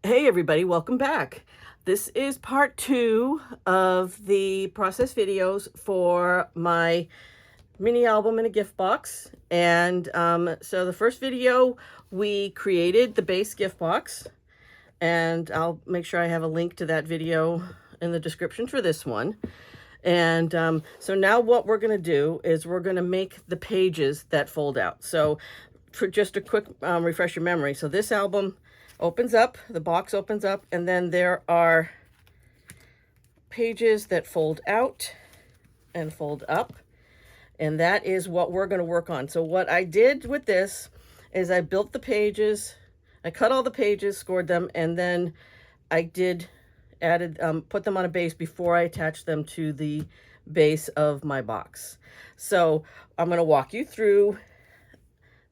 Hey everybody, welcome back. This is part 2 of the process videos for my mini album in a gift box. And so the first video, we created the base gift box. And I'll make sure I have a link to that video in the description for this one. And so now what we're going to do is we're going to make the pages that fold out. So for just a quick refresh your memory. So this album opens up, the box opens up, and then there are pages that fold out and fold up. And that is what we're going to work on. So what I did with this is I built the pages, I cut all the pages, scored them, and then I put them on a base before I attached them to the base of my box. So I'm going to walk you through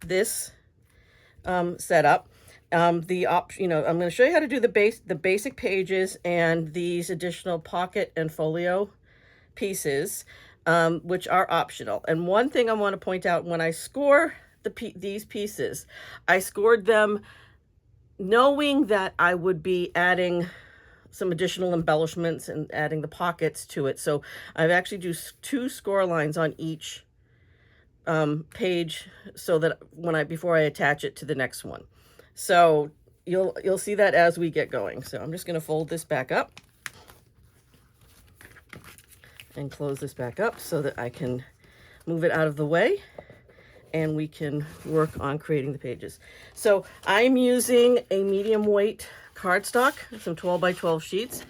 this setup. I'm going to show you how to do the basic pages and these additional pocket and folio pieces, which are optional. And one thing I want to point out, when I score these pieces, I scored them knowing that I would be adding some additional embellishments and adding the pockets to it. So I've actually do 2 score lines on each page, so that before I attach it to the next one. So you'll see that as we get going. So I'm just going to fold this back up and close this back up so that I can move it out of the way and we can work on creating the pages. So I'm using a medium weight cardstock, some 12 by 12 sheets.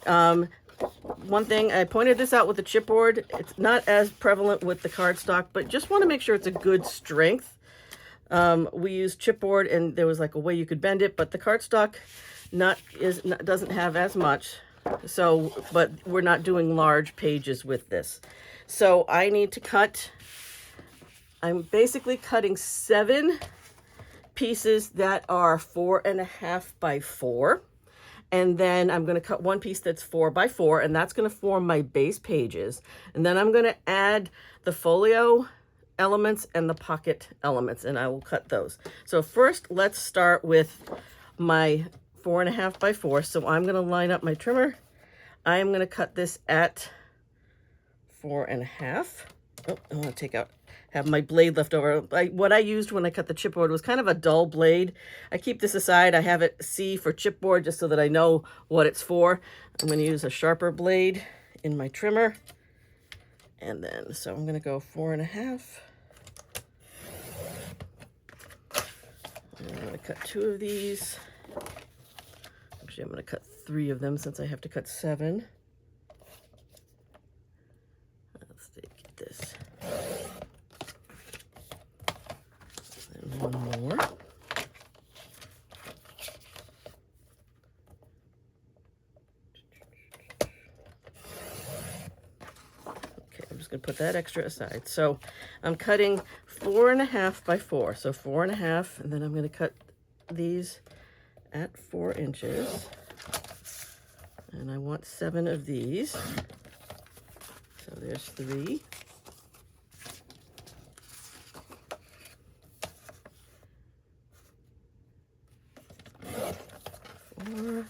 One thing, I pointed this out with the chipboard. It's not as prevalent with the cardstock, but just want to make sure it's a good strength. We used chipboard and there was like a way you could bend it, but the cardstock doesn't have as much. So, but we're not doing large pages with this. So I need to cut, I'm basically cutting 7 pieces that are 4.5 by 4. And then I'm going to cut one piece that's 4 by 4, and that's going to form my base pages. And then I'm going to add the folio elements and the pocket elements, and I will cut those. So first, let's start with my 4.5 by 4. So I'm going to line up my trimmer. I am going to cut this at 4.5. Oh, I want to have my blade left over. What I used when I cut the chipboard was kind of a dull blade. I keep this aside. I have it C for chipboard just so that I know what it's for. I'm going to use a sharper blade in my trimmer. And then, so I'm going to go 4.5. And I'm going to cut 2 of these. Actually, I'm going to cut 3 of them since I have to cut 7. Let's get this. And one more. Okay, I'm just going to put that extra aside. So I'm cutting 4.5 by 4. So 4.5, and then I'm going to cut these at 4 inches. And I want 7 of these. So there's 3. 4,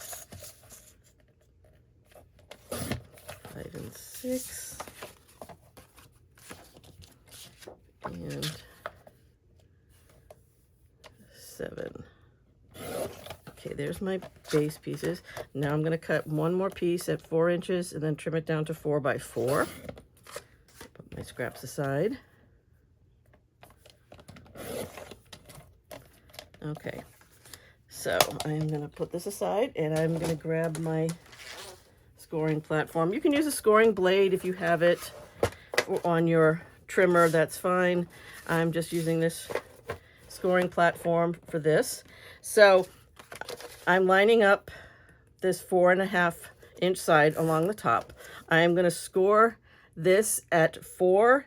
5 and 6, and 7. Okay, there's my base pieces. Now I'm going to cut one more piece at 4 inches and then trim it down to 4 by 4. Put my scraps aside. Okay, so I'm going to put this aside and I'm going to grab my scoring platform. You can use a scoring blade if you have it on your trimmer, that's fine. I'm just using this scoring platform for this. So I'm lining up this 4.5 inch side along the top. I'm going to score this at 4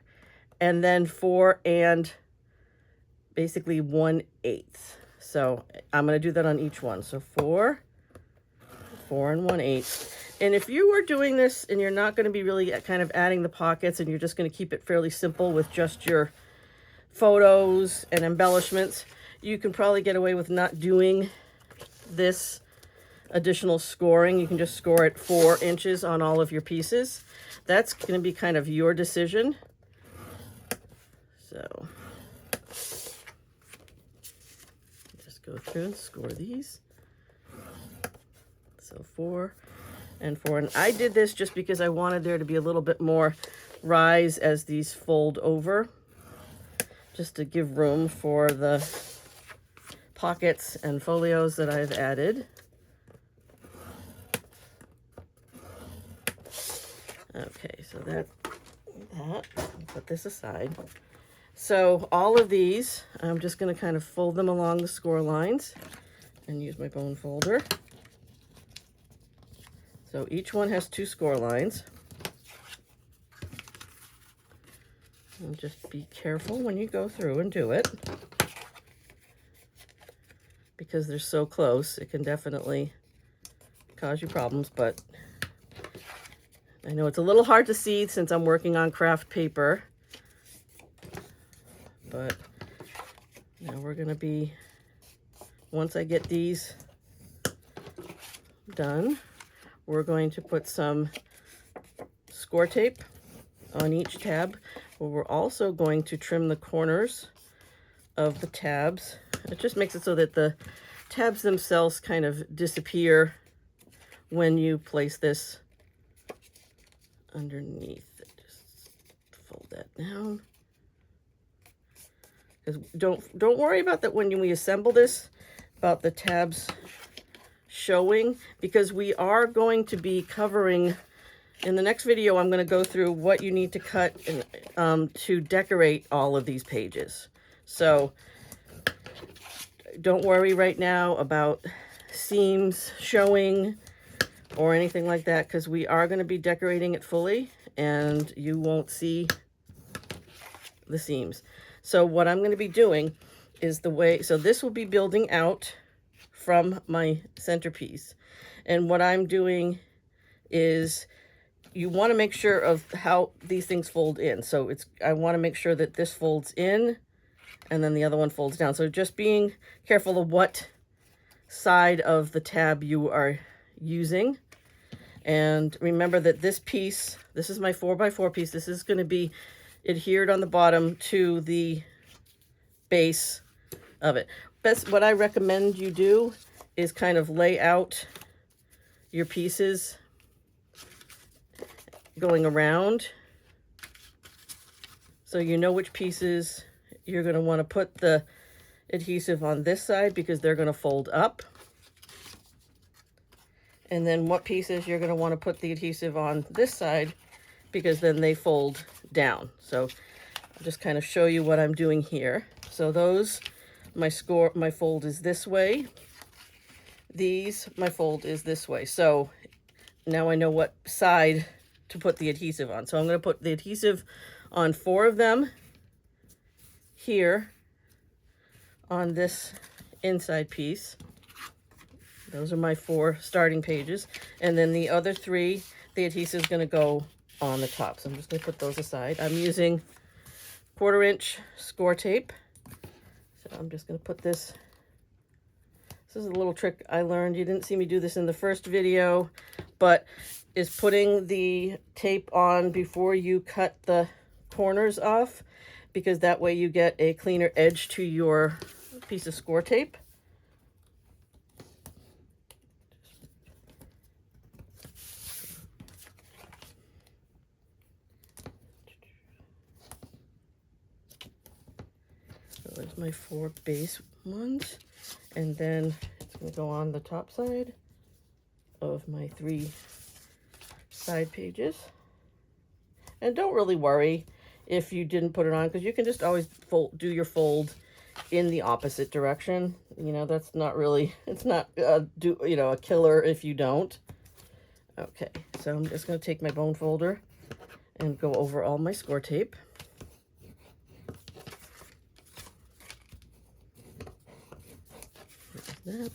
and then 4 and basically 1/8. So I'm going to do that on each one. So 4, 4 and 1/8. And if you are doing this and you're not going to be really kind of adding the pockets and you're just going to keep it fairly simple with just your photos and embellishments, you can probably get away with not doing this additional scoring. You can just score it 4 inches on all of your pieces. That's going to be kind of your decision. So just go through and score these. So 4 and 4. And I did this just because I wanted there to be a little bit more rise as these fold over, just to give room for the pockets and folios that I've added. Okay, so that put this aside. So all of these, I'm just going to kind of fold them along the score lines and use my bone folder. So each one has 2 score lines. And just be careful when you go through and do it, because they're so close. It can definitely cause you problems, but I know it's a little hard to see since I'm working on craft paper. But now we're going to be, once I get these done, we're going to put some score tape on each tab. But we're also going to trim the corners of the tabs. It just makes it so that the tabs themselves kind of disappear when you place this underneath. Just fold that down. Because don't worry about that when we assemble this, about the tabs showing, because we are going to be covering, in the next video, I'm going to go through what you need to cut to decorate all of these pages. So don't worry right now about seams showing or anything like that, because we are going to be decorating it fully and you won't see the seams. So what I'm going to be doing is so this will be building out from my centerpiece. And what I'm doing is, you want to make sure of how these things fold in. So I want to make sure that this folds in and then the other one folds down. So just being careful of what side of the tab you are using. And remember that this piece, this is my 4x4 piece. This is going to be adhered on the bottom to the base of it. What I recommend you do is kind of lay out your pieces going around, so you know which pieces you're going to want to put the adhesive on this side, because they're going to fold up, and then what pieces you're going to want to put the adhesive on this side, because then they fold down. So I'll just kind of show you what I'm doing here. So those, my fold is this way. These, my fold is this way. So now I know what side to put the adhesive on. So I'm going to put the adhesive on 4 of them here on this inside piece. Those are my 4 starting pages. And then the other 3, the adhesive is going to go on the top. So I'm just going to put those aside. I'm using 1/4 inch score tape. So I'm just going to put this. This is a little trick I learned. You didn't see me do this in the first video, but is putting the tape on before you cut the corners off, because that way you get a cleaner edge to your piece of score tape. So there's my 4 base ones, and then it's going to go on the top side of my 3 side pages. And don't really worry if you didn't put it on, because you can just always do your fold in the opposite direction. You know, that's not really, it's not a killer if you don't. Okay, so I'm just going to take my bone folder and go over all my score tape. There's that.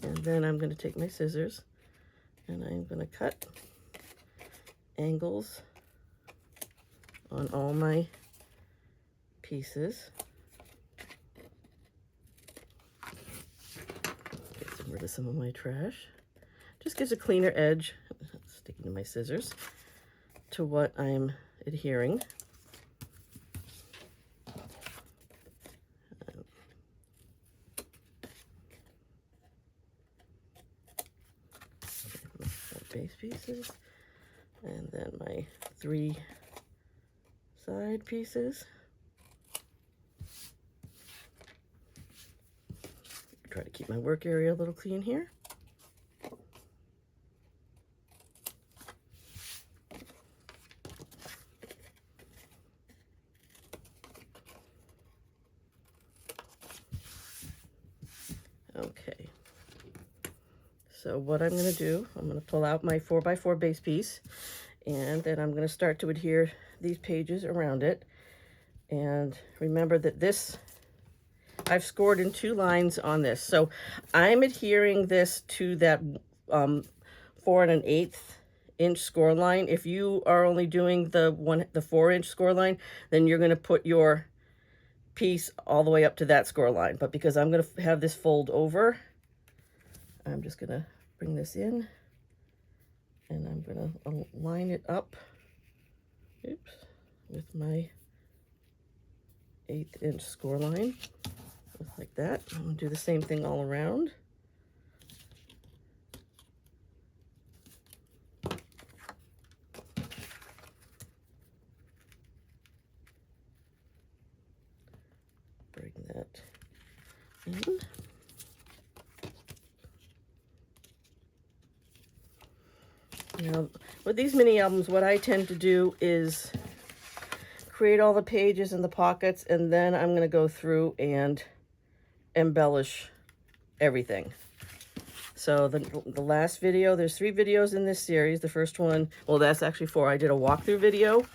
And then I'm going to take my scissors and I'm going to cut angles on all my pieces. Get rid of some of my trash. Just gives a cleaner edge, sticking to my scissors, to what I'm adhering. Base pieces, and then my 3 side pieces. Try to keep my work area a little clean here. Okay. So what I'm going to do, I'm going to pull out my 4x4 base piece, and then I'm going to start to adhere these pages around it. And remember that this, I've scored in 2 lines on this. So I'm adhering this to that 4 1/8 inch score line. If you are only doing the 4-inch score line, then you're going to put your piece all the way up to that score line. But because I'm going to have this fold over, I'm just going to bring this in, and I'm going to line it up, oops, with my 1/8 inch score line, like that. I'm going to do the same thing all around. Bring that in. Now, with these mini albums, what I tend to do is create all the pages and the pockets, and then I'm going to go through and embellish everything. So the last video, there's 3 videos in this series. The first one, well, that's actually 4. I did a walkthrough video,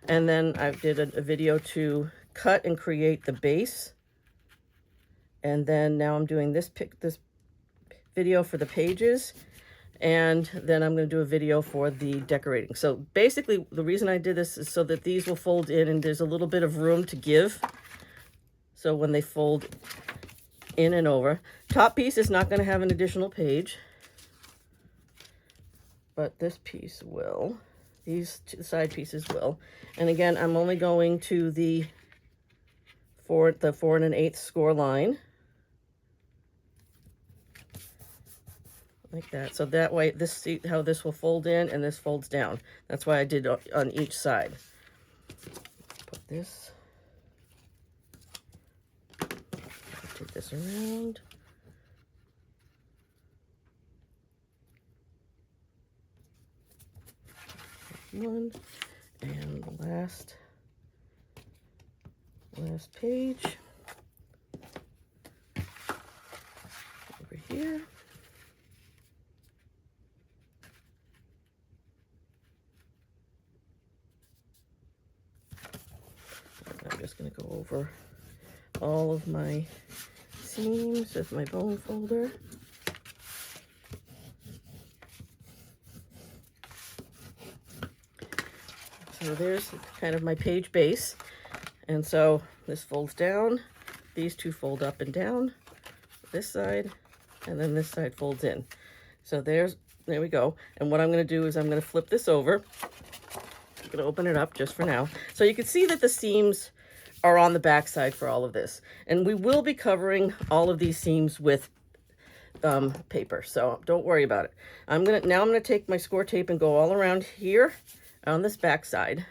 and then I did a video to cut and create the base. And then now I'm doing this video for the pages. And then I'm going to do a video for the decorating. So basically, the reason I did this is so that these will fold in and there's a little bit of room to give. So when they fold in and over. Top piece is not going to have an additional page, but this piece will. These 2 side pieces will. And again, I'm only going to the 4 1/8 score line. Like that. So that way, see how this will fold in and this folds down. That's why I did on each side. Put this, take this around. One, and the last page over here. I'm just going to go over all of my seams with my bone folder. So there's kind of my page base. And so this folds down, these 2 fold up and down, this side, and then this side folds in. So there we go. And what I'm going to do is I'm going to flip this over. I'm going to open it up just for now. So you can see that the seams are on the back side for all of this. And we will be covering all of these seams with paper, so don't worry about it. I'm gonna take my score tape and go all around here on this back side.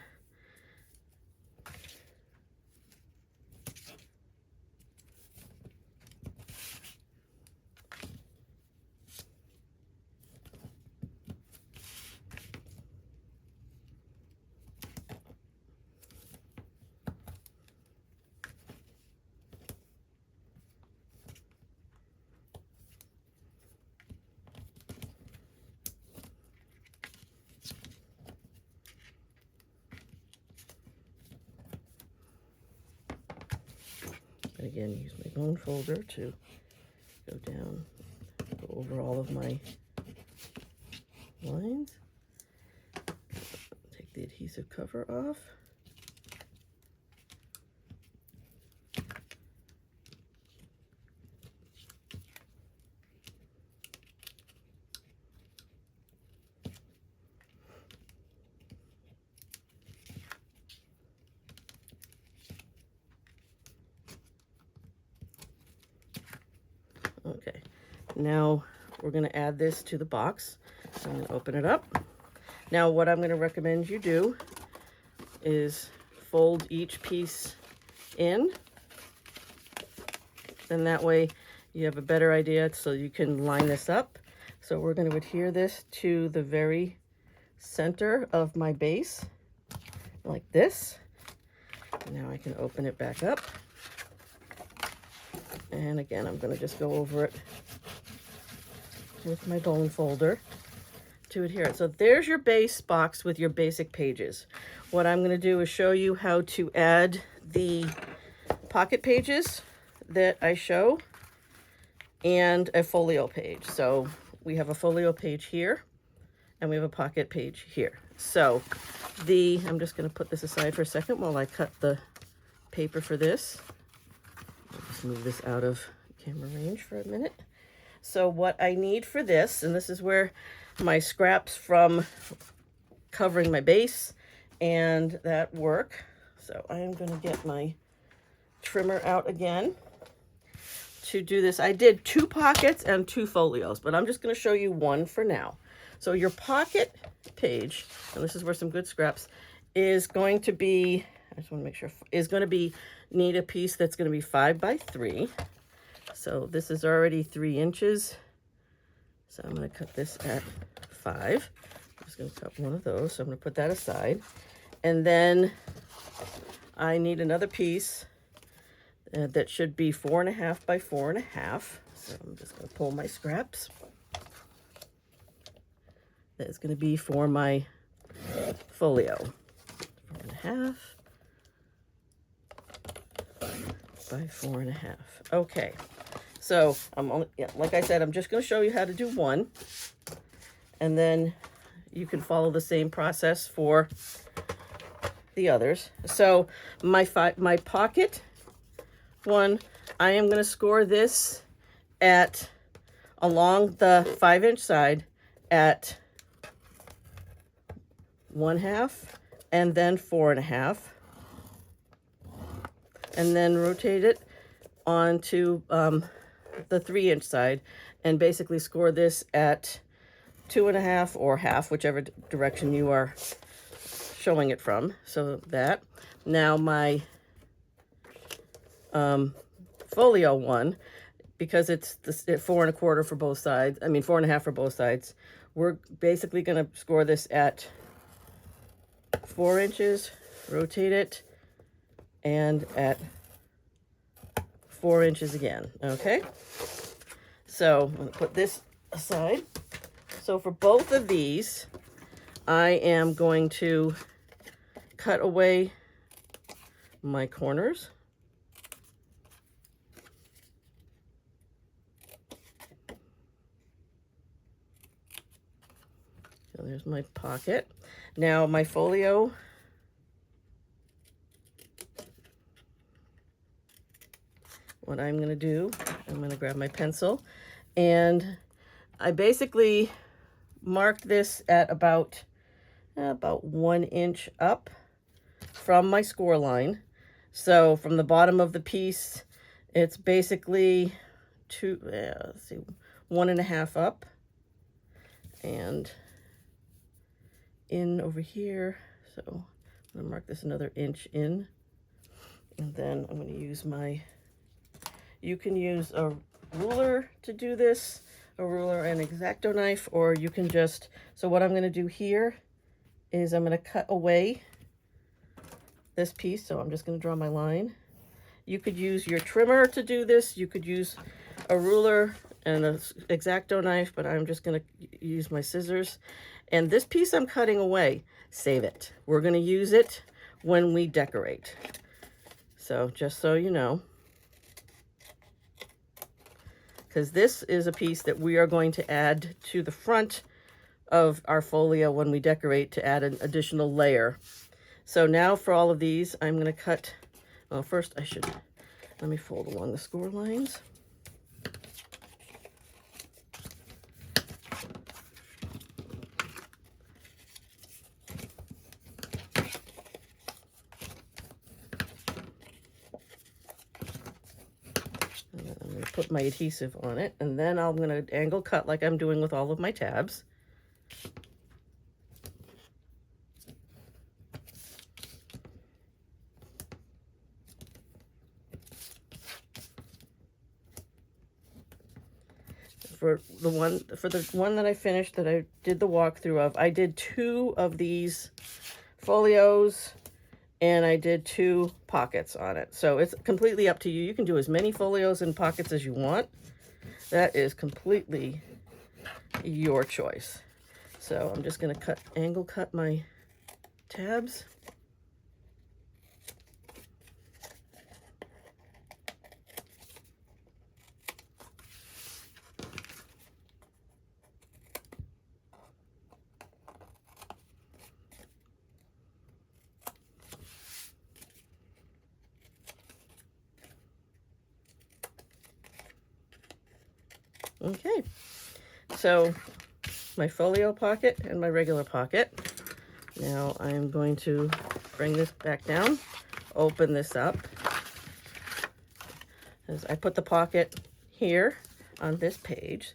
And again, use my bone folder to go down, go over all of my lines. Take the adhesive cover off. Okay, now we're going to add this to the box. I'm going to open it up. Now what I'm going to recommend you do is fold each piece in, and that way you have a better idea so you can line this up. So we're going to adhere this to the very center of my base like this. Now I can open it back up. And again, I'm going to just go over it with my bone folder to adhere it. So there's your base box with your basic pages. What I'm going to do is show you how to add the pocket pages that I show and a folio page. So we have a folio page here and we have a pocket page here. So I'm just going to put this aside for a second while I cut the paper for this. I'll just move this out of camera range for a minute. So what I need for this, and this is where my scraps from covering my base and that work. So I am going to get my trimmer out again to do this. I did 2 pockets and 2 folios, but I'm just going to show you one for now. So your pocket page, and this is where some good scraps, is going to be, I just want to make sure, is going to be, need a piece that's going to be 5 by 3. So this is already 3 inches. So I'm going to cut this at 5. I'm just going to cut one of those. So I'm going to put that aside. And then I need another piece that should be 4.5 by 4.5. So I'm just going to pull my scraps. That is going to be for my folio. 4.5 by 4.5. Okay, so I'm only, like I said, I'm just going to show you how to do one, and then you can follow the same process for the others. So my pocket one, I am going to score this at along the 5-inch side at 1/2 and then 4.5, and then rotate it onto the 3-inch side and basically score this at 2.5 or half, whichever direction you are showing it from. So that. Now my folio one, because it's 4.25 for both sides, I mean 4.5 for both sides, we're basically going to score this at 4 inches, rotate it, and at 4 inches again. Okay, so I'm going to put this aside. So for both of these, I am going to cut away my corners. So there's my pocket. Now my folio, what I'm going to do, I'm going to grab my pencil, and I basically marked this at about 1 inch up from my score line. So from the bottom of the piece, it's basically 1.5 up, and in over here. So I'm going to mark this another inch in, and then I'm going to use you can use a ruler to do this, a ruler and X-Acto knife, or you can just, so what I'm going to do here is I'm going to cut away this piece. So I'm just going to draw my line. You could use your trimmer to do this. You could use a ruler and an X-Acto knife, but I'm just going to use my scissors. And this piece I'm cutting away, save it. We're going to use it when we decorate. So just so you know, because this is a piece that we are going to add to the front of our folio when we decorate to add an additional layer. So now for all of these, I'm going to cut, well, first let me fold along the score lines. put my adhesive on it, and then I'm going to angle cut like I'm doing with all of my tabs. For the one that I finished, that I did the walkthrough of, I did 2 of these folios and I did 2 pockets on it. So it's completely up to you. You can do as many folios and pockets as you want. That is completely your choice. So I'm just going to angle cut my tabs. Okay, so my folio pocket and my regular pocket. Now I'm going to bring this back down, open this up. As I put the pocket here on this page.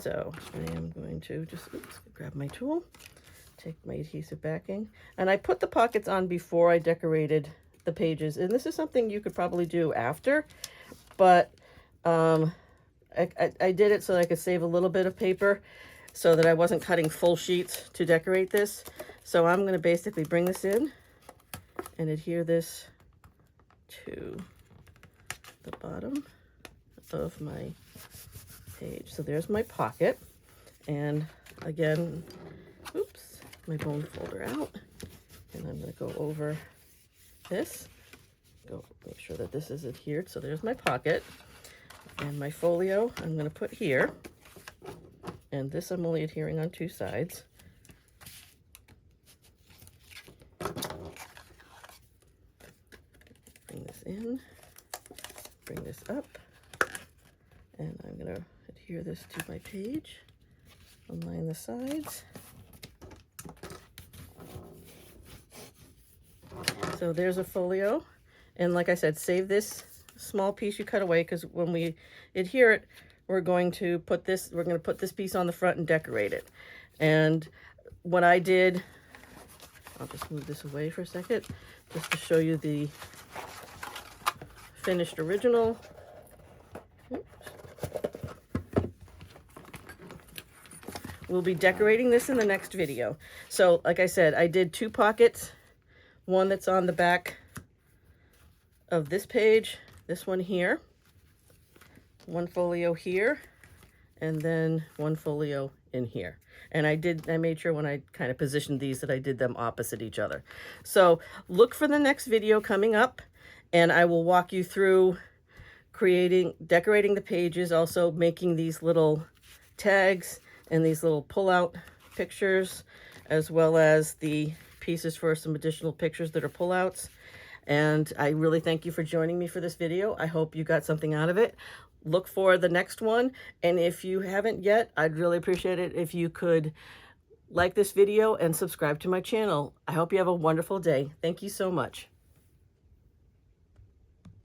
So I am going to just grab my tool, take my adhesive backing, and I put the pockets on before I decorated the pages. And this is something you could probably do after, but I did it so that I could save a little bit of paper so that I wasn't cutting full sheets to decorate this. So I'm going to basically bring this in and adhere this to the bottom of my page. So there's my pocket. And again, oops, my bone folder out. And I'm going to go over this. Go make sure that this is adhered. So there's my pocket. And my folio I'm going to put here, and this I'm only adhering on 2 sides. Bring this in, bring this up, and I'm going to adhere this to my page, align the sides. So there's a folio, and like I said, save this small piece you cut away, because when we adhere it, we're going to put this piece on the front and decorate it. And what I did, I'll just move this away for a second just to show you the finished original. Oops. We'll be decorating this in the next video. So like I said, I did 2 pockets, one that's on the back of this page, this one here, 1 folio here, and then 1 folio in here. And I made sure when I kind of positioned these that I did them opposite each other. So look for the next video coming up, and I will walk you through decorating the pages, also making these little tags and these little pull-out pictures, as well as the pieces for some additional pictures that are pullouts. And I really thank you for joining me for this video. I hope you got something out of it. Look for the next one. And if you haven't yet, I'd really appreciate it if you could like this video and subscribe to my channel. I hope you have a wonderful day. Thank you so much.